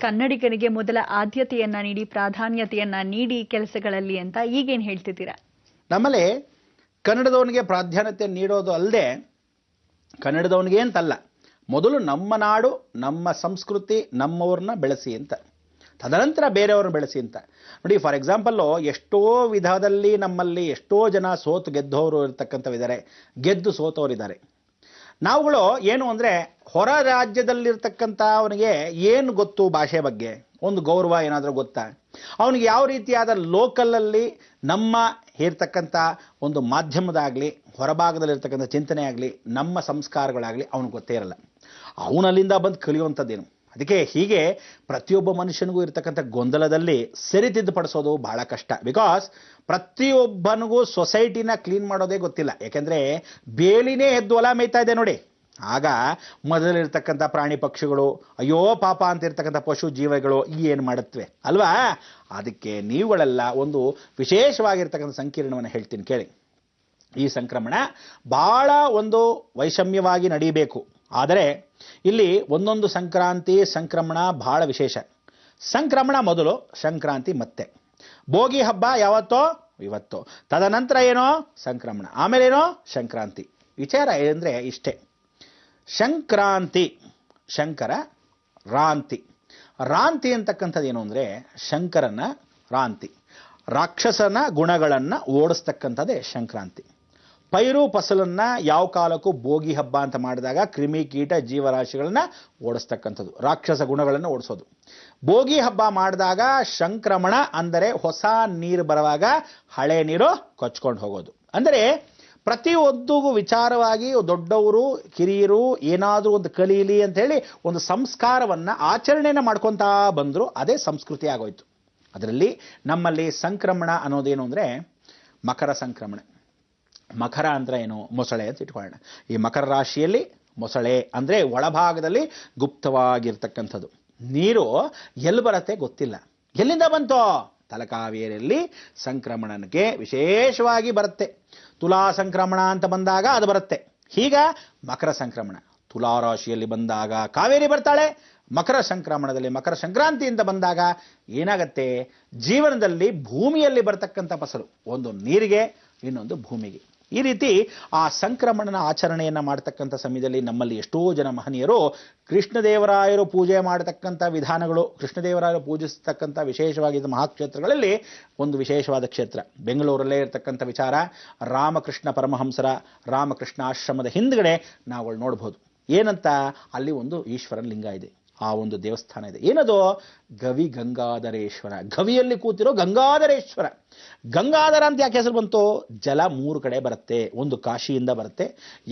ಕನ್ನಡಿಗನಿಗೆ ಮೊದಲ ಆದ್ಯತೆಯನ್ನ ನೀಡಿ ಪ್ರಾಧಾನ್ಯತೆಯನ್ನ ನೀಡಿ ಕೆಲಸಗಳಲ್ಲಿ ಅಂತ ಈಗೇನ್ ಹೇಳ್ತಿದ್ದೀರಾ? ನಮ್ಮಲ್ಲಿ ಕನ್ನಡದವನಿಗೆ ಪ್ರಾಧಾನ್ಯತೆ ನೀಡೋದು ಅಲ್ಲದೆ ಕನ್ನಡದವನಿಗೆ ಅಂತಲ್ಲ, ಮೊದಲು ನಮ್ಮ ನಾಡು, ನಮ್ಮ ಸಂಸ್ಕೃತಿ, ನಮ್ಮವ್ರನ್ನ ಬೆಳೆಸಿ ಅಂತ, ತದನಂತರ ಬೇರೆಯವ್ರನ್ನ ಬೆಳೆಸಿ ಅಂತ. ನೋಡಿ, ಫಾರ್ ಎಕ್ಸಾಂಪಲ್ಲು ಎಷ್ಟೋ ವಿಧದಲ್ಲಿ ನಮ್ಮಲ್ಲಿ ಎಷ್ಟೋ ಜನ ಸೋತು ಗೆದ್ದವರು ಇರ್ತಕ್ಕಂಥವಿದ್ದಾರೆ, ಗೆದ್ದು ಸೋತವರಿದ್ದಾರೆ. ನಾವುಗಳು ಏನು ಅಂದರೆ, ಹೊರ ರಾಜ್ಯದಲ್ಲಿರ್ತಕ್ಕಂಥ ಅವನಿಗೆ ಏನು ಗೊತ್ತು ಭಾಷೆ ಬಗ್ಗೆ, ಒಂದು ಗೌರವ ಏನಾದರೂ ಗೊತ್ತಾ, ಅವನಿಗೆ ಯಾವ ರೀತಿಯಾದ ಲೋಕಲಲ್ಲಿ ನಮ್ಮ ಇರ್ತಕ್ಕಂಥ ಒಂದು ಮಾಧ್ಯಮದಾಗಲಿ, ಹೊರಭಾಗದಲ್ಲಿರ್ತಕ್ಕಂಥ ಚಿಂತನೆ ಆಗಲಿ, ನಮ್ಮ ಸಂಸ್ಕಾರಗಳಾಗಲಿ ಅವನಿಗೆ ಗೊತ್ತೇ ಇರಲ್ಲ. ಅವನಲ್ಲಿಂದ ಬಂದು ಕಲಿಯುವಂಥದ್ದೇನು. ಅದಕ್ಕೆ ಹೀಗೆ ಪ್ರತಿಯೊಬ್ಬ ಮನುಷ್ಯನಿಗೂ ಇರ್ತಕ್ಕಂಥ ಗೊಂದಲದಲ್ಲಿ ಸರಿತಿದ್ದುಪಡಿಸೋದು ಬಹಳ ಕಷ್ಟ. ಬಿಕಾಸ್ ಪ್ರತಿಯೊಬ್ಬನಿಗೂ ಸೊಸೈಟಿನ ಕ್ಲೀನ್ ಮಾಡೋದೇ ಗೊತ್ತಿಲ್ಲ. ಯಾಕೆಂದರೆ ಬೇಲಿನೇ ಎದ್ದು ಹೊಲ ಮೇಯ್ತಾ ಇದೆ ನೋಡಿ. ಆಗ ಮೊದಲಿರ್ತಕ್ಕಂಥ ಪ್ರಾಣಿ ಪಕ್ಷಿಗಳು ಅಯ್ಯೋ ಪಾಪ ಅಂತ ಇರ್ತಕ್ಕಂಥ ಪಶು ಜೀವಿಗಳು ಏನು ಮಾಡುತ್ತವೆ ಅಲ್ವಾ? ಅದಕ್ಕೆ ನೀವುಗಳೆಲ್ಲ ಒಂದು ವಿಶೇಷವಾಗಿರ್ತಕ್ಕಂಥ ಸಂಕೀರ್ಣವನ್ನು ಹೇಳ್ತೀನಿ ಕೇಳಿ. ಈ ಸಂಕ್ರಮಣ ಭಾಳ ಒಂದು ವೈಷಮ್ಯವಾಗಿ ನಡೀಬೇಕು. ಆದರೆ ಇಲ್ಲಿ ಒಂದೊಂದು ಸಂಕ್ರಮಣ ಬಹಳ ವಿಶೇಷ. ಸಂಕ್ರಮಣ ಮೊದಲು, ಸಂಕ್ರಾಂತಿ ಮತ್ತೆ. ಭೋಗಿ ಹಬ್ಬ ಯಾವತ್ತೋ ಇವತ್ತು, ತದನಂತರ ಏನೋ ಸಂಕ್ರಮಣ, ಆಮೇಲೇನೋ ಸಂಕ್ರಾಂತಿ. ವಿಚಾರ ಏನಂದರೆ ಇಷ್ಟೇ, ಸಂಕ್ರಾಂತಿ ಶಂಕರ ರಾಂತಿ. ರಾಂತಿ ಅಂತಕ್ಕಂಥದ್ದು ಏನು ಅಂದರೆ ಶಂಕರನ ರಾಂತಿ, ರಾಕ್ಷಸನ ಗುಣಗಳನ್ನು ಓಡಿಸ್ತಕ್ಕಂಥದ್ದೇ ಸಂಕ್ರಾಂತಿ. ಪೈರು ಫಸಲನ್ನು ಯಾವ ಕಾಲಕ್ಕೂ ಭೋಗಿ ಹಬ್ಬ ಅಂತ ಮಾಡಿದಾಗ ಕ್ರಿಮಿ ಕೀಟ ಜೀವರಾಶಿಗಳನ್ನ ಓಡಿಸ್ತಕ್ಕಂಥದ್ದು, ರಾಕ್ಷಸ ಗುಣಗಳನ್ನು ಓಡಿಸೋದು. ಭೋಗಿ ಹಬ್ಬ ಮಾಡಿದಾಗ ಸಂಕ್ರಮಣ ಅಂದರೆ ಹೊಸ ನೀರು ಬರುವಾಗ ಹಳೆ ನೀರು ಕೊಚ್ಕೊಂಡು ಹೋಗೋದು. ಅಂದರೆ ಪ್ರತಿಯೊಂದಿಗೂ ವಿಚಾರವಾಗಿ ದೊಡ್ಡವರು ಕಿರಿಯರು ಏನಾದರೂ ಒಂದು ಕಲೀಲಿ ಅಂತ ಹೇಳಿ ಒಂದು ಸಂಸ್ಕಾರವನ್ನು ಆಚರಣೆಯನ್ನು ಮಾಡ್ಕೊತಾ ಬಂದರು. ಅದೇ ಸಂಸ್ಕೃತಿ ಆಗೋಯ್ತು. ಅದರಲ್ಲಿ ನಮ್ಮಲ್ಲಿ ಸಂಕ್ರಮಣ ಅನ್ನೋದೇನು ಅಂದರೆ ಮಕರ ಸಂಕ್ರಮಣ. ಮಕರ ಅಂದರೆ ಏನು? ಮೊಸಳೆ ಅಂತ ಇಟ್ಕೊಳ್ಳೋಣ. ಈ ಮಕರ ರಾಶಿಯಲ್ಲಿ ಮೊಸಳೆ ಅಂದರೆ ಒಳಭಾಗದಲ್ಲಿ ಗುಪ್ತವಾಗಿರ್ತಕ್ಕಂಥದ್ದು. ನೀರು ಎಲ್ಲಿ ಬರುತ್ತೆ ಗೊತ್ತಿಲ್ಲ. ಎಲ್ಲಿಂದ ಬಂತೋ? ತಲಕಾವೇರಿಯಲ್ಲಿ ಸಂಕ್ರಮಣಕ್ಕೆ ವಿಶೇಷವಾಗಿ ಬರುತ್ತೆ. ತುಲಾ ಸಂಕ್ರಮಣ ಅಂತ ಬಂದಾಗ ಅದು ಬರುತ್ತೆ. ಹೀಗ ಮಕರ ಸಂಕ್ರಮಣ ತುಲಾ ರಾಶಿಯಲ್ಲಿ ಬಂದಾಗ ಕಾವೇರಿ ಬರ್ತಾಳೆ. ಮಕರ ಸಂಕ್ರಮಣದಲ್ಲಿ ಮಕರ ಸಂಕ್ರಾಂತಿಯಿಂದ ಬಂದಾಗ ಏನಾಗತ್ತೆ? ಜೀವನದಲ್ಲಿ ಭೂಮಿಯಲ್ಲಿ ಬರ್ತಕ್ಕಂಥ ಫಸಲು, ಒಂದು ನೀರಿಗೆ, ಇನ್ನೊಂದು ಭೂಮಿಗೆ. ಈ ರೀತಿ ಆ ಸಂಕ್ರಮಣನ ಆಚರಣೆಯನ್ನು ಮಾಡ್ತಕ್ಕಂಥ ಸಮಯದಲ್ಲಿ ನಮ್ಮಲ್ಲಿ ಎಷ್ಟೋ ಜನ ಮಹನೀಯರು ಕೃಷ್ಣದೇವರಾಯರು ಪೂಜೆ ಮಾಡತಕ್ಕಂಥ ವಿಧಾನಗಳು, ಕೃಷ್ಣದೇವರಾಯರು ಪೂಜಿಸ್ತಕ್ಕಂಥ ವಿಶೇಷವಾಗಿದ್ದ ಮಹಾಕ್ಷೇತ್ರಗಳಲ್ಲಿ ಒಂದು ವಿಶೇಷವಾದ ಕ್ಷೇತ್ರ ಬೆಂಗಳೂರಲ್ಲೇ ಇರತಕ್ಕಂಥ ವಿಚಾರ. ರಾಮಕೃಷ್ಣ ಪರಮಹಂಸರ ರಾಮಕೃಷ್ಣ ಆಶ್ರಮದ ಹಿಂದ್ಗಡೆ ನಾವುಗಳು ನೋಡ್ಬೋದು. ಏನಂತ? ಅಲ್ಲಿ ಒಂದು ಈಶ್ವರನ ಲಿಂಗ ಇದೆ, ಆ ಒಂದು ದೇವಸ್ಥಾನ ಇದೆ. ಏನದು? ಗವಿ ಗಂಗಾಧರೇಶ್ವರ. ಗವಿಯಲ್ಲಿ ಕೂತಿರೋ ಗಂಗಾಧರೇಶ್ವರ. ಗಂಗಾಧರ ಅಂತ ಯಾಕೆ ಹೆಸರು ಬಂತು? ಜಲ 3 ಕಡೆ ಬರುತ್ತೆ. ಒಂದು ಕಾಶಿಯಿಂದ ಬರುತ್ತೆ,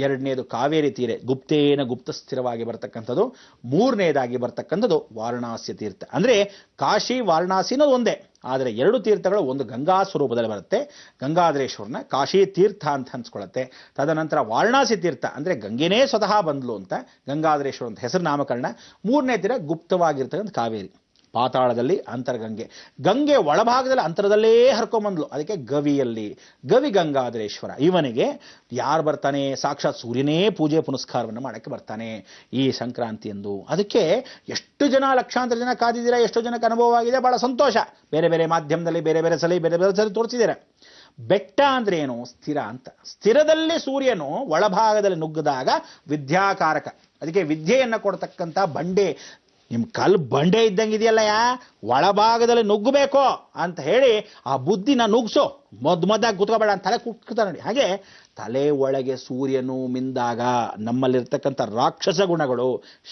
ಎರಡನೇದು ಕಾವೇರಿ ತೀರೆ ಗುಪ್ತೇನ ಗುಪ್ತ ಸ್ಥಿರವಾಗಿ ಬರ್ತಕ್ಕಂಥದ್ದು, ಮೂರನೇದಾಗಿ ಬರ್ತಕ್ಕಂಥದ್ದು ವಾರಣಾಸಿ ತೀರ್ಥ. ಅಂದರೆ ಕಾಶಿ ವಾರಣಾಸಿ ಅನ್ನೋದು ಒಂದೇ, ಆದರೆ 2 ತೀರ್ಥಗಳು ಒಂದು ಗಂಗಾ ಸ್ವರೂಪದಲ್ಲಿ ಬರುತ್ತೆ. ಗಂಗಾಧರೇಶ್ವರನ ಕಾಶಿ ತೀರ್ಥ ಅಂತ ಅನ್ಸ್ಕೊಳ್ಳುತ್ತೆ. ತದನಂತರ ವಾರಣಾಸಿ ತೀರ್ಥ ಅಂದರೆ ಗಂಗೆನೇ ಸ್ವತಃ ಬಂದ್ಲು ಅಂತ ಗಂಗಾಧರೇಶ್ವರ ಅಂತ ಹೆಸರು ನಾಮಕರಣ. 3ನೇ ತೀರ ಗುಪ್ತವಾಗಿರ್ತಕ್ಕಂಥ ಕಾವೇರಿ, ಪಾತಾಳದಲ್ಲಿ ಅಂತರ್ಗಂಗೆ. ಗಂಗೆ ಒಳಭಾಗದಲ್ಲಿ ಅಂತರದಲ್ಲೇ ಹರ್ಕೊಂಬಂದ್ಲು, ಅದಕ್ಕೆ ಗವಿಯಲ್ಲಿ ಗವಿ ಗಂಗಾಧರೇಶ್ವರ. ಇವನಿಗೆ ಯಾರು ಬರ್ತಾನೆ? ಸಾಕ್ಷಾತ್ ಸೂರ್ಯನೇ ಪೂಜೆ ಪುನಸ್ಕಾರವನ್ನು ಮಾಡೋಕ್ಕೆ ಬರ್ತಾನೆ ಈ ಸಂಕ್ರಾಂತಿಯಂದು. ಅದಕ್ಕೆ ಎಷ್ಟು ಜನ, ಲಕ್ಷಾಂತರ ಜನ ಕಾದಿದ್ದೀರಾ, ಎಷ್ಟೋ ಜನಕ್ಕೆ ಅನುಭವ ಆಗಿದೆ, ಬಹಳ ಸಂತೋಷ. ಬೇರೆ ಬೇರೆ ಮಾಧ್ಯಮದಲ್ಲಿ ಬೇರೆ ಬೇರೆ ಸಲ ತೋರಿಸಿದ್ದೀರಾ. ಬೆಟ್ಟ ಅಂದ್ರೆ ಏನು? ಸ್ಥಿರ ಅಂತ. ಸ್ಥಿರದಲ್ಲಿ ಸೂರ್ಯನು ಒಳಭಾಗದಲ್ಲಿ ನುಗ್ಗಿದಾಗ ವಿದ್ಯಾಕಾರಕ. ಅದಕ್ಕೆ ವಿದ್ಯೆಯನ್ನು ಕೊಡ್ತಕ್ಕಂಥ ಬಂಡೆ, ನಿಮ್ಮ ಕಲ್ಲು ಬಂಡೆ ಇದ್ದಂಗಿದೆಯಲ್ಲ, ಒಳಭಾಗದಲ್ಲಿ ನುಗ್ಗಬೇಕು ಅಂತ ಹೇಳಿ ಆ ಬುದ್ಧಿನ ನುಗ್ಸೋ, ಮೊದ್ದಾಗಿ ಕುತ್ಕೋಬೇಡ ಅಂತ ತಲೆ ಕುಟ್ಕೋತಾರೆ ನೋಡಿ. ಹಾಗೆ ತಲೆ ಒಳಗೆ ಸೂರ್ಯನು ಮಿಂದಾಗ ನಮ್ಮಲ್ಲಿರ್ತಕ್ಕಂಥ ರಾಕ್ಷಸ ಗುಣಗಳು,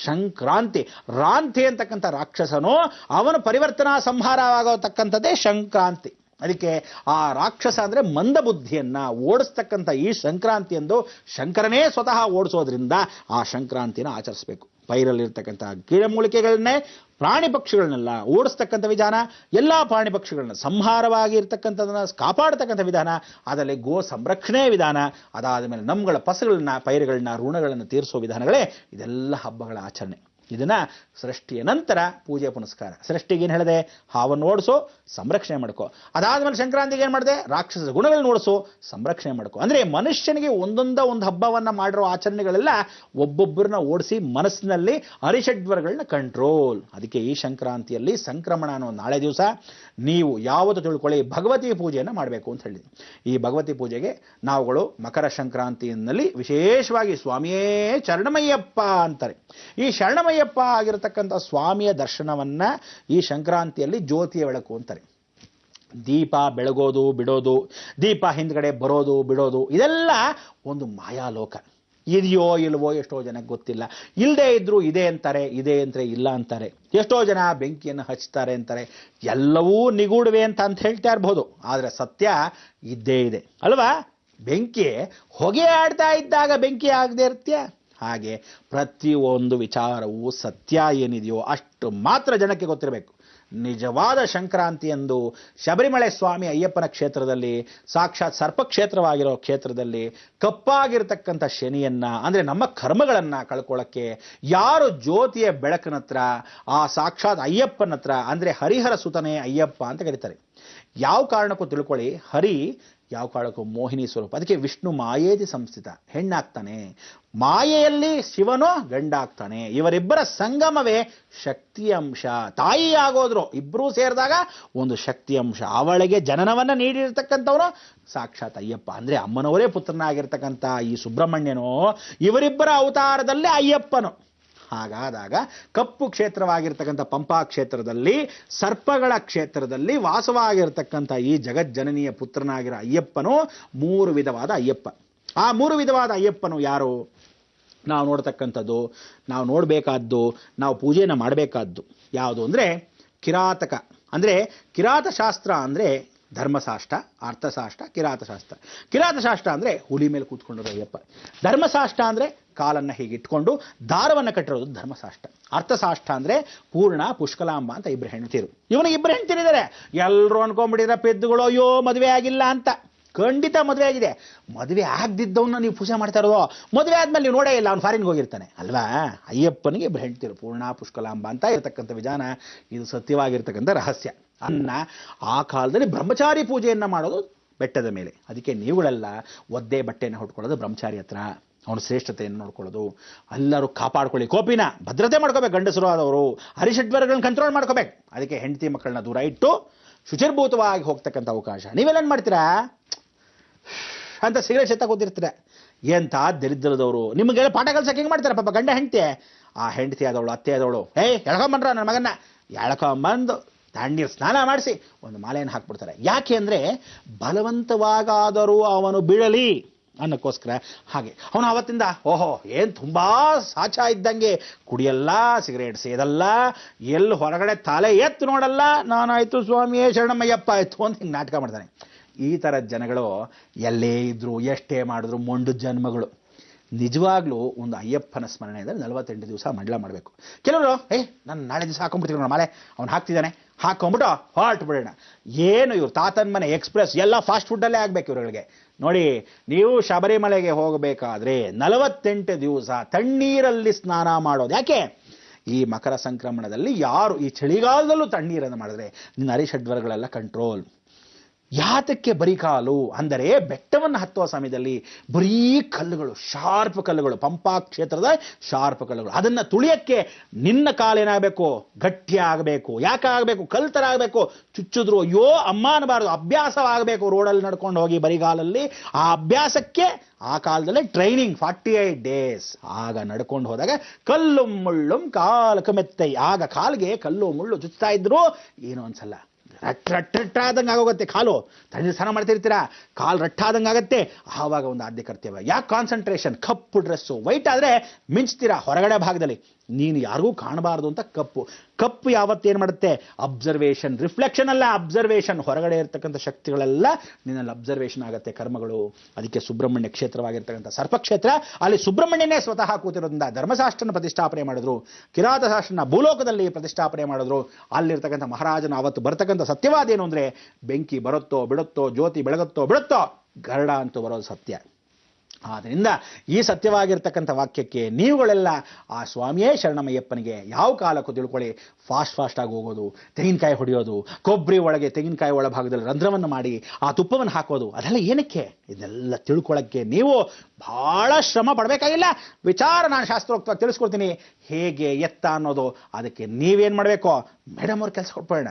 ಸಂಕ್ರಾಂತಿ ರಾಂತಿ ಅಂತಕ್ಕಂಥ ರಾಕ್ಷಸನು ಅವನು ಪರಿವರ್ತನಾ ಸಂಹಾರವಾಗತಕ್ಕಂಥದ್ದೇ ಸಂಕ್ರಾಂತಿ. ಅದಕ್ಕೆ ಆ ರಾಕ್ಷಸ ಅಂದರೆ ಮಂದ ಬುದ್ಧಿಯನ್ನು ಓಡಿಸ್ತಕ್ಕಂಥ ಈ ಸಂಕ್ರಾಂತಿಯಂದು ಶಂಕರನೇ ಸ್ವತಃ ಓಡಿಸೋದ್ರಿಂದ ಆ ಸಂಕ್ರಾಂತಿನ ಆಚರಿಸಬೇಕು. ಪೈರಲ್ಲಿರ್ತಕ್ಕಂಥ ಗಿಡಮೂಲಿಕೆಗಳನ್ನೇ, ಪ್ರಾಣಿ ಪಕ್ಷಿಗಳನ್ನೆಲ್ಲ ಓಡಿಸ್ತಕ್ಕಂಥ ವಿಧಾನ, ಎಲ್ಲ ಪ್ರಾಣಿ ಪಕ್ಷಿಗಳನ್ನ ಸಂಹಾರವಾಗಿ ಇರ್ತಕ್ಕಂಥದನ್ನ ಕಾಪಾಡತಕ್ಕಂಥ ವಿಧಾನ, ಅದರಲ್ಲಿ ಗೋ ಸಂರಕ್ಷಣೆ ವಿಧಾನ, ಅದಾದ ಮೇಲೆ ನಮ್ಗಳ ಫಸಲನ್ನ, ಪೈರುಗಳನ್ನ, ಋಣಗಳನ್ನು ತೀರಿಸೋ ವಿಧಾನಗಳೇ ಇದೆಲ್ಲ ಹಬ್ಬಗಳ ಆಚರಣೆ. ಇದನ್ನ ಸೃಷ್ಟಿಯ ನಂತರ ಪೂಜೆ ಪುನಸ್ಕಾರ. ಸೃಷ್ಟಿಗೆ ಏನು ಹೇಳಿದೆ? ಹಾವನ್ನು ಓಡಿಸು, ಸಂರಕ್ಷಣೆ ಮಾಡ್ಕೋ. ಅದಾದ್ಮೇಲೆ ಸಂಕ್ರಾಂತಿಗೆ ಏನು ಮಾಡಿದೆ? ರಾಕ್ಷಸ ಗುಣಗಳನ್ನ ಓಡಿಸು, ಸಂರಕ್ಷಣೆ ಮಾಡ್ಕೋ. ಅಂದ್ರೆ ಮನುಷ್ಯನಿಗೆ ಒಂದು ಹಬ್ಬವನ್ನ ಮಾಡಿರೋ ಆಚರಣೆಗಳೆಲ್ಲ ಒಬ್ಬೊಬ್ಬರನ್ನ ಓಡಿಸಿ ಮನಸ್ಸಿನಲ್ಲಿ ಅರಿಷಡ್ವರ್ಗಳನ್ನ ಕಂಟ್ರೋಲ್. ಅದಕ್ಕೆ ಈ ಸಂಕ್ರಾಂತಿಯಲ್ಲಿ ಸಂಕ್ರಮಣ ಅನ್ನೋ ನಾಳೆ ದಿವಸ ನೀವು ಯಾವತ್ತು ತಿಳ್ಕೊಳ್ಳಿ, ಭಗವತಿ ಪೂಜೆಯನ್ನು ಮಾಡಬೇಕು ಅಂತ ಹೇಳಿದ್ವಿ. ಈ ಭಗವತಿ ಪೂಜೆಗೆ ನಾವುಗಳು ಮಕರ ಸಂಕ್ರಾಂತಿಯಲ್ಲಿ ವಿಶೇಷವಾಗಿ ಸ್ವಾಮಿಯೇ ಶರಣಮಯ್ಯಪ್ಪ ಅಂತಾರೆ. ಈ ಶರಣಮಯ್ಯಪ್ಪ ಆಗಿರತಕ್ಕಂಥ ಸ್ವಾಮಿಯ ದರ್ಶನವನ್ನ ಈ ಸಂಕ್ರಾಂತಿಯಲ್ಲಿ ಜ್ಯೋತಿಯ ಬೆಳಕು ಅಂತಾರೆ. ದೀಪ ಬೆಳಗೋದು ಬಿಡೋದು, ದೀಪ ಹಿಂದ್ಗಡೆ ಬರೋದು ಬಿಡೋದು, ಇದೆಲ್ಲ ಒಂದು ಮಾಯಾಲೋಕ. ಇದೆಯೋ ಇಲ್ವೋ ಎಷ್ಟೋ ಜನಕ್ಕೆ ಗೊತ್ತಿಲ್ಲ. ಇಲ್ಲದೆ ಇದ್ರು ಇದೆ ಅಂತಾರೆ, ಇದೆ ಅಂದ್ರೆ ಇಲ್ಲ ಅಂತಾರೆ. ಎಷ್ಟೋ ಜನ ಬೆಂಕಿಯನ್ನು ಹಚ್ತಾರೆ ಅಂತಾರೆ. ಎಲ್ಲವೂ ನಿಗೂಢವೆ ಅಂತ ಹೇಳ್ತಾ ಇರ್ಬೋದು, ಆದ್ರೆ ಸತ್ಯ ಇದ್ದೇ ಇದೆ ಅಲ್ವಾ? ಬೆಂಕಿ ಹೊಗೆ ಆಡ್ತಾ ಇದ್ದಾಗ ಬೆಂಕಿ ಆಗದೆ ಇರ್ತೀಯ. ಹಾಗೆ ಪ್ರತಿಯೊಂದು ವಿಚಾರವೂ ಸತ್ಯ ಏನಿದೆಯೋ ಅಷ್ಟು ಮಾತ್ರ ಜನಕ್ಕೆ ಗೊತ್ತಿರಬೇಕು. ನಿಜವಾದ ಸಂಕ್ರಾಂತಿಯಂದು ಶಬರಿಮಲೆ ಸ್ವಾಮಿ ಅಯ್ಯಪ್ಪನ ಕ್ಷೇತ್ರದಲ್ಲಿ, ಸಾಕ್ಷಾತ್ ಸರ್ಪಕ್ಷೇತ್ರವಾಗಿರೋ ಕ್ಷೇತ್ರದಲ್ಲಿ ಕಪ್ಪಾಗಿರ್ತಕ್ಕಂಥ ಶನಿಯನ್ನ, ಅಂದ್ರೆ ನಮ್ಮ ಕರ್ಮಗಳನ್ನ ಕಳ್ಕೊಳ್ಳಕ್ಕೆ ಯಾರು ಜ್ಯೋತಿಯ ಬೆಳಕಿನ ಹತ್ರ, ಆ ಸಾಕ್ಷಾತ್ ಅಯ್ಯಪ್ಪನ ಹತ್ರ, ಅಂದ್ರೆ ಹರಿಹರ ಸುತನೇ ಅಯ್ಯಪ್ಪ ಅಂತ ಕರೀತಾರೆ. ಯಾವ ಕಾರಣಕ್ಕೂ ತಿಳ್ಕೊಳ್ಳಿ, ಹರಿ ಯಾವ ಕಾರಣಕ್ಕೂ ಮೋಹಿನಿ ಸ್ವರೂಪ. ಅದಕ್ಕೆ ವಿಷ್ಣು ಮಾಯೇತಿ ಸಂಸ್ಥಿತ, ಹೆಣ್ಣಾಗ್ತಾನೆ. ಮಾಯೆಯಲ್ಲಿ ಶಿವನು ಗಂಡಾಗ್ತಾನೆ. ಇವರಿಬ್ಬರ ಸಂಗಮವೇ ಶಕ್ತಿ ಅಂಶ. ತಾಯಿ ಆಗೋದ್ರು ಇಬ್ಬರೂ ಸೇರಿದಾಗ ಒಂದು ಶಕ್ತಿ ಅಂಶ. ಅವಳಿಗೆ ಜನನವನ್ನ ನೀಡಿರ್ತಕ್ಕಂಥವನು ಸಾಕ್ಷಾತ್ ಅಯ್ಯಪ್ಪ. ಅಂದ್ರೆ ಅಮ್ಮನವರೇ ಪುತ್ರನಾಗಿರ್ತಕ್ಕಂಥ ಈ ಸುಬ್ರಹ್ಮಣ್ಯನು ಇವರಿಬ್ಬರ ಅವತಾರದಲ್ಲೇ ಅಯ್ಯಪ್ಪನು. ಹಾಗಾದಾಗ ಕಪ್ಪು ಕ್ಷೇತ್ರವಾಗಿರ್ತಕ್ಕಂಥ ಪಂಪಾ ಕ್ಷೇತ್ರದಲ್ಲಿ, ಸರ್ಪಗಳ ಕ್ಷೇತ್ರದಲ್ಲಿ ವಾಸವಾಗಿರ್ತಕ್ಕಂಥ ಈ ಜಗಜ್ಜನನಿಯ ಪುತ್ರನಾಗಿರೋ ಅಯ್ಯಪ್ಪನು 3 ವಿಧವಾದ ಅಯ್ಯಪ್ಪ. ಆ 3 ವಿಧವಾದ ಅಯ್ಯಪ್ಪನು ಯಾರು? ನಾವು ನೋಡ್ತಕ್ಕಂಥದ್ದು, ನಾವು ನೋಡಬೇಕಾದ್ದು, ನಾವು ಪೂಜೆಯನ್ನು ಮಾಡಬೇಕಾದ್ದು ಯಾವುದು ಅಂದರೆ ಕಿರಾತಕ. ಅಂದರೆ ಕಿರಾತಶಾಸ್ತ್ರ ಅಂದರೆ ಧರ್ಮಶಾಸ್ತ್ರ, ಅರ್ಥಶಾಸ್ತ್ರ, ಕಿರಾತಶಾಸ್ತ್ರ. ಕಿರಾತಶಾಸ್ತ್ರ ಅಂದರೆ ಹುಲಿ ಮೇಲೆ ಕೂತ್ಕೊಂಡಿರೋ ಅಯ್ಯಪ್ಪ. ಧರ್ಮಶಾಸ್ತ್ರ ಅಂದರೆ ಕಾಲನ್ನು ಹೀಗೆ ಇಟ್ಕೊಂಡು ದಾರವನ್ನು ಕಟ್ಟಿರೋದು ಧರ್ಮಶಾಸ್ತ್ರ. ಅರ್ಥಶಾಸ್ತ್ರ ಅಂದರೆ ಪೂರ್ಣ, ಪುಷ್ಕಲಾಂಬ ಅಂತ ಇಬ್ಬರು ಹೆಂಡತಿರು. ಇವನಿಗೆ ಇಬ್ಬರು ಹೆಂಡತಿರಿದ್ದಾರೆ. ಎಲ್ಲರೂ ಅನ್ಕೊಂಡ್ಬಿಟ್ಟಿದ್ರೆ ಪೆದ್ದುಗಳು, ಅಯ್ಯೋ ಮದುವೆ ಆಗಿಲ್ಲ ಅಂತ. ಖಂಡಿತ ಮದುವೆ ಆಗಿದೆ. ಮದುವೆ ಆಗದಿದ್ದವನ್ನ ನೀವು ಪೂಜೆ ಮಾಡ್ತಾ ಇರೋದು. ಮದುವೆ ಆದ್ಮೇಲೆ ನೀವು ನೋಡೇ ಇಲ್ಲ, ಅವ್ನು ಫಾರಿನ್ಗೆ ಹೋಗಿರ್ತಾನೆ ಅಲ್ವಾ? ಅಯ್ಯಪ್ಪನಿಗೆ ಇಬ್ಬರು ಹೆಂಡತಿರು, ಪೂರ್ಣ, ಪುಷ್ಕಲಾಂಬ ಅಂತ ಇರತಕ್ಕಂಥ ವಿಧಾನ. ಇದು ಸತ್ಯವಾಗಿರ್ತಕ್ಕಂಥ ರಹಸ್ಯ. ಆ ಕಾಲದಲ್ಲಿ ಬ್ರಹ್ಮಚಾರಿ ಪೂಜೆಯನ್ನ ಮಾಡೋದು ಬೆಟ್ಟದ ಮೇಲೆ. ಅದಕ್ಕೆ ನೀವುಗಳೆಲ್ಲ ಒದ್ದೆ ಬಟ್ಟೆಯನ್ನು ಹೊಟ್ಕೊಳ್ಳೋದು ಬ್ರಹ್ಮಚಾರಿ ಹತ್ರ, ಅವನ ಶ್ರೇಷ್ಠತೆಯನ್ನು ನೋಡ್ಕೊಳ್ಳೋದು. ಎಲ್ಲರೂ ಕಾಪಾಡ್ಕೊಳ್ಳಿ, ಕೋಪಿನ ಭದ್ರತೆ ಮಾಡ್ಕೋಬೇಕು. ಗಂಡಸರು ಆದವರು ಹರಿಷಡ್ವರ್ಗಳನ್ನ ಕಂಟ್ರೋಲ್ ಮಾಡ್ಕೋಬೇಕು. ಅದಕ್ಕೆ ಹೆಂಡತಿ ಮಕ್ಕಳನ್ನ ದೂರ ಇಟ್ಟು ಶುಚಿರ್ಭೂತವಾಗಿ ಹೋಗ್ತಕ್ಕಂಥ ಅವಕಾಶ. ನೀವೆಲ್ಲ ಮಾಡ್ತೀರಾ ಅಂತ ಸಿಗರೇಟ್ ಎತ್ತ ಕೂತಿರ್ತೀರ. ಎಂಥ ದರಿದ್ರದವರು. ನಿಮಗೆಲ್ಲ ಪಾಠ ಕಲ್ಸಕ್ಕೆ ಹೆಂಗೆ ಮಾಡ್ತಾರೆ ಪಾಪ ಗಂಡ ಹೆಂಡತಿ. ಆ ಹೆಂಡತಿ ಆದವಳು, ಅತ್ತೆ ಆದವಳು, ಎಳ್ಕೊಂಬನ್ರ ನನ್ನ ಮಗನ್ನ, ಎಳ್ಕೊಂಬಂದು ತಣ್ಣೀರು ಸ್ನಾನ ಮಾಡಿಸಿ ಒಂದು ಮಾಲೆಯನ್ನು ಹಾಕ್ಬಿಡ್ತಾರೆ. ಯಾಕೆ ಅಂದರೆ ಬಲವಂತವಾಗಾದರೂ ಅವನು ಬೀಳಲಿ ಅನ್ನಕ್ಕೋಸ್ಕರ. ಹಾಗೆ ಅವನು ಅವತ್ತಿಂದ ಓಹೋ ಏನು ತುಂಬಾ ಸಾಚ ಇದ್ದಂಗೆ, ಕುಡಿಯಲ್ಲ, ಸಿಗರೇಟ್ ಸೇದಲ್ಲ, ಎಲ್ಲಿ ಹೊರಗಡೆ ತಲೆ ಎತ್ತು ನೋಡಲ್ಲ, ನಾನಾಯ್ತು ಸ್ವಾಮಿಯೇ ಶರಣಮಯ್ಯಪ್ಪ ಆಯ್ತು ಅಂತ ಹಿಂಗೆ ನಾಟಕ ಮಾಡ್ತಾನೆ. ಈ ಥರದ ಜನಗಳು ಎಲ್ಲೇ ಇದ್ರು, ಎಷ್ಟೇ ಮಾಡಿದ್ರು ಮೊಂಡು ಜನ್ಮಗಳು. ನಿಜವಾಗ್ಲೂ ಒಂದು ಅಯ್ಯಪ್ಪನ ಸ್ಮರಣೆ ಅಂದರೆ 48 ದಿವಸ ಮಂಡಲ ಮಾಡಬೇಕು. ಕೆಲವರು ನಾನು ನಾಳೆ ದಿವಸ ಹಾಕೊಂಡ್ಬಿಡ್ತೀನಿ ಮಾಲೆ, ಅವ್ನು ಹಾಕ್ತಿದ್ದಾನೆ, ಹಾಕೊಂಡ್ಬಿಟ್ಟು ಹೊರಟು ಬಿಡೋಣ. ಏನು ಇವ್ರು ತಾತನ ಮನೆ ಎಕ್ಸ್ಪ್ರೆಸ್ ಎಲ್ಲ ಫಾಸ್ಟ್ ಫುಡ್ಡಲ್ಲೇ ಆಗಬೇಕು ಇವ್ರುಗಳಿಗೆ. ನೋಡಿ, ನೀವು ಶಬರಿಮಲೆಗೆ ಹೋಗಬೇಕಾದ್ರೆ 48 ದಿವಸ ತಣ್ಣೀರಲ್ಲಿ ಸ್ನಾನ ಮಾಡೋದು. ಯಾಕೆ? ಈ ಮಕರ ಸಂಕ್ರಮಣದಲ್ಲಿ ಯಾರು ಈ ಚಳಿಗಾಲದಲ್ಲೂ ತಣ್ಣೀರನ್ನು ಮಾಡಿದ್ರೆ ನಿನ್ನ ಹರಿಷಡ್ವರ್ಗಳೆಲ್ಲ ಕಂಟ್ರೋಲ್. ಯಾತಕ್ಕೆ ಬರೀ ಕಾಲು ಅಂದರೆ ಬೆಟ್ಟವನ್ನು ಹತ್ತುವ ಸಮಯದಲ್ಲಿ ಬರೀ ಕಲ್ಲುಗಳು, ಶಾರ್ಪ್ ಕಲ್ಲುಗಳು, ಪಂಪಾ ಕ್ಷೇತ್ರದ ಶಾರ್ಪ್ ಕಲ್ಲುಗಳು. ಅದನ್ನು ತುಳಿಯಕ್ಕೆ ನಿನ್ನ ಕಾಲೇನಾಗಬೇಕು? ಗಟ್ಟಿ ಆಗಬೇಕು. ಯಾಕೆ ಆಗಬೇಕು? ಕಲ್ತರ ಆಗಬೇಕು. ಚುಚ್ಚಿದ್ರು ಅಯ್ಯೋ ಅಮ್ಮ ಅನ್ನಬಾರದು. ಅಭ್ಯಾಸವಾಗಬೇಕು. ರೋಡಲ್ಲಿ ನಡ್ಕೊಂಡು ಹೋಗಿ ಬರಿಗಾಲಲ್ಲಿ. ಆ ಅಭ್ಯಾಸಕ್ಕೆ ಆ ಕಾಲದಲ್ಲೇ ಟ್ರೈನಿಂಗ್ 48 ಡೇಸ್. ಆಗ ನಡ್ಕೊಂಡು ಹೋದಾಗ ಕಲ್ಲು ಮುಳ್ಳು ಕಾಲಕ್ಕೆ ಮೆತ್ತೈ. ಆಗ ಕಾಲಿಗೆ ಕಲ್ಲು ಮುಳ್ಳು ಚುಚ್ತಾ ಇದ್ರು ಏನೋ ಅನ್ಸಲ್ಲ. ರಟ್ಟಾದಂಗೆ ಆಗೋಗುತ್ತೆ ಕಾಲು. ತಣ್ಣೀರು ಸ್ನಾನ ಮಾಡ್ತಿರ್ತೀರಾ, ಕಾಲು ರಟ್ಟಾದಂಗೆ ಆಗತ್ತೆ. ಆವಾಗ ಒಂದು ಆದ್ಯ ಕರ್ತವ್ಯ. ಯಾಕೆ? ಕಾನ್ಸಂಟ್ರೇಷನ್. ಕಪ್ಪು ಡ್ರೆಸ್ಸು ವೈಟ್ ಆದರೆ ಮಿಂಚ್ತೀರಾ ಹೊರಗಡೆ ಭಾಗದಲ್ಲಿ. ನೀನು ಯಾರಿಗೂ ಕಾಣಬಾರ್ದು ಅಂತ ಕಪ್ಪು. ಕಪ್ಪು ಯಾವತ್ತೇನು ಮಾಡುತ್ತೆ? ಅಬ್ಸರ್ವೇಷನ್. ರಿಫ್ಲೆಕ್ಷನ್ ಅಲ್ಲ, ಅಬ್ಸರ್ವೇಷನ್. ಹೊರಗಡೆ ಇರ್ತಕ್ಕಂಥ ಶಕ್ತಿಗಳೆಲ್ಲ ನಿನ್ನಲ್ಲಿ ಅಬ್ಸರ್ವೇಷನ್ ಆಗುತ್ತೆ, ಕರ್ಮಗಳು. ಅದಕ್ಕೆ ಸುಬ್ರಹ್ಮಣ್ಯ ಕ್ಷೇತ್ರವಾಗಿರ್ತಕ್ಕಂಥ ಸರ್ಪಕ್ಷೇತ್ರ, ಅಲ್ಲಿ ಸುಬ್ರಹ್ಮಣ್ಯನೇ ಸ್ವತಃ ಕೂತಿರೋದ್ರಿಂದ ಧರ್ಮಶಾಸ್ತ್ರನ ಪ್ರತಿಷ್ಠಾಪನೆ ಮಾಡಿದ್ರು, ಕಿರಾತಶಾಸ್ತ್ರನ ಭೂಲೋಕದಲ್ಲಿ ಪ್ರತಿಷ್ಠಾಪನೆ ಮಾಡಿದ್ರು. ಅಲ್ಲಿರ್ತಕ್ಕಂಥ ಮಹಾರಾಜನ ಅವತ್ತು ಬರ್ತಕ್ಕಂಥ ಸತ್ಯವಾದ ಏನು ಅಂದರೆ ಬೆಂಕಿ ಬರುತ್ತೋ ಬಿಡುತ್ತೋ, ಜ್ಯೋತಿ ಬೆಳಗುತ್ತೋ ಬಿಡುತ್ತೋ, ಗರುಡ ಅಂತೂ ಬರೋದು ಸತ್ಯ. ಆದ್ದರಿಂದ ಈ ಸತ್ಯವಾಗಿರ್ತಕ್ಕಂಥ ವಾಕ್ಯಕ್ಕೆ ನೀವುಗಳೆಲ್ಲ ಆ ಸ್ವಾಮಿಯೇ ಶರಣಮಯ್ಯಪ್ಪನಿಗೆ ಯಾವ ಕಾಲಕ್ಕೂ ತಿಳ್ಕೊಳ್ಳಿ. ಫಾಸ್ಟ್ ಆಗಿ ಹೋಗೋದು, ತೆಂಗಿನಕಾಯಿ ಹೊಡೆಯೋದು, ಕೊಬ್ಬರಿ ಒಳಗೆ ತೆಂಗಿನಕಾಯಿ ಒಳಭಾಗದಲ್ಲಿ ರಂಧ್ರವನ್ನು ಮಾಡಿ ಆ ತುಪ್ಪವನ್ನು ಹಾಕೋದು, ಅದೆಲ್ಲ ಏನಕ್ಕೆ? ಇದೆಲ್ಲ ತಿಳ್ಕೊಳ್ಳೋಕ್ಕೆ ನೀವು ಬಹಳ ಶ್ರಮ ಪಡಬೇಕಾಗಿಲ್ಲ. ವಿಚಾರ ನಾನು ಶಾಸ್ತ್ರೋಕ್ತವಾಗಿ ತಿಳಿಸ್ಕೊಡ್ತೀನಿ ಹೇಗೆ ಎತ್ತ ಅನ್ನೋದು. ಅದಕ್ಕೆ ನೀವೇನು ಮಾಡಬೇಕು? ಮೇಡಮ್ ಅವ್ರ ಕೆಲಸ ಕೊಟ್ಬಿಡೋಣ.